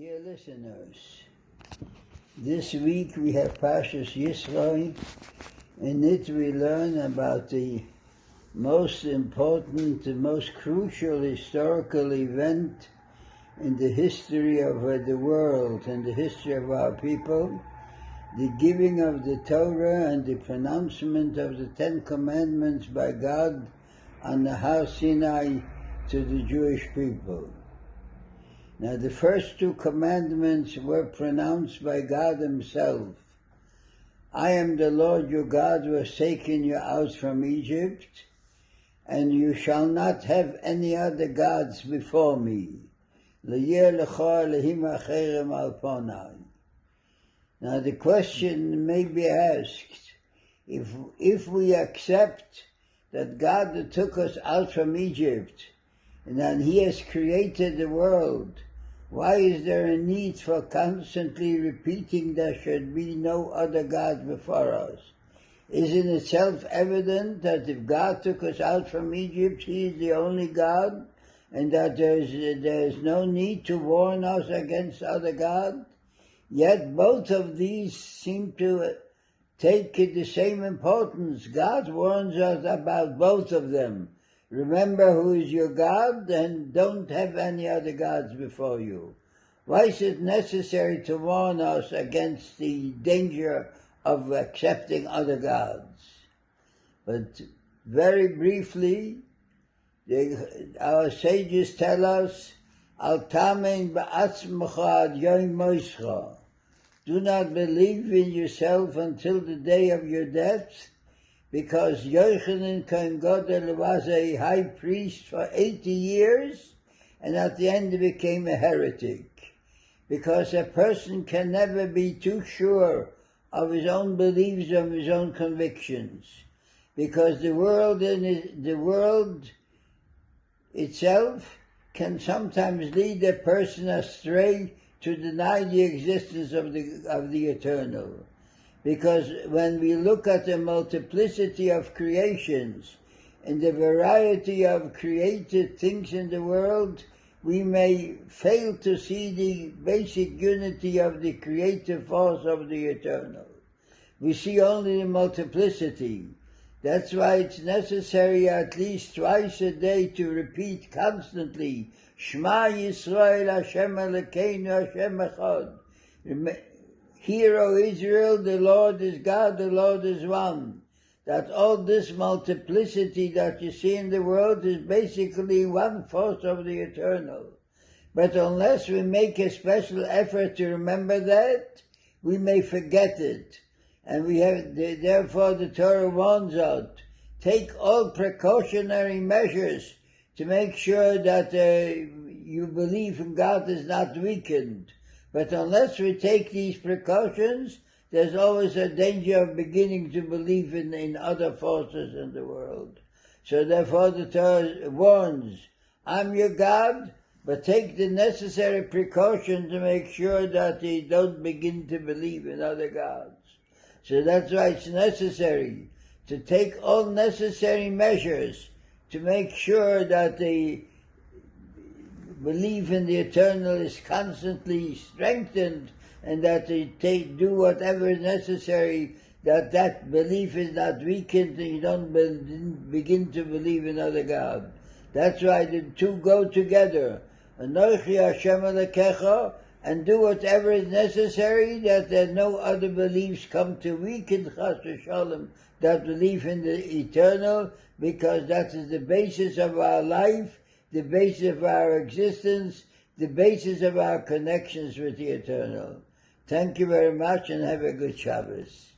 Dear listeners, this week we have Parshas Yisro. In it we learn about the most important, the most crucial historical event in the history of the world and the history of our people, the giving of the Torah and the pronouncement of the Ten Commandments by God on the Har Sinai to the Jewish people. Now the first two commandments were pronounced by God himself. I am the Lord your God who has taken you out from Egypt, and you shall not have any other gods before me. Now the question may be asked, if we accept that God took us out from Egypt, and that he has created the world, why is there a need for constantly repeating there should be no other God before us? Isn't it self-evident that if God took us out from Egypt, he is the only God, and that there is no need to warn us against other gods? Yet both of these seem to take the same importance. God warns us about both of them. Remember who is your God, and don't have any other gods before you. Why is it necessary to warn us against the danger of accepting other gods? But very briefly, our sages tell us, Al tamein ba'atzmacha ad yom moischa. Do not believe in yourself until the day of your death, because Yochanan Kohen Gadol was a high priest for 80 years, and at the end he became a heretic. Because a person can never be too sure of his own beliefs, of his own convictions. Because the world itself can sometimes lead a person astray to deny the existence of the eternal. Because when we look at the multiplicity of creations and the variety of created things in the world, we may fail to see the basic unity of the creative force of the eternal. We see only the multiplicity. That's why it's necessary at least twice a day to repeat constantly, Shema Yisrael Hashem Elokeinu Hashem Echad. Hear, O Israel, the Lord is God, the Lord is one. That all this multiplicity that you see in the world is basically one force of the eternal. But unless we make a special effort to remember that, we may forget it. And therefore the Torah warns us, take all precautionary measures to make sure that your belief in God is not weakened. But unless we take these precautions, there's always a danger of beginning to believe in other forces in the world. So therefore the Torah warns, I'm your God, but take the necessary precaution to make sure that you don't begin to believe in other gods. So that's why it's necessary to take all necessary measures to make sure that the belief in the eternal is constantly strengthened, and that they do whatever is necessary, that belief is not weakened and you don't begin to believe in other God. That's why the two go together. Anochi Hashem Elokecha, and do whatever is necessary that there no other beliefs come to weaken Chas v'Shalom, that belief in the eternal, because that is the basis of our life, the basis of our existence, the basis of our connections with the eternal. Thank you very much and have a good Shabbos.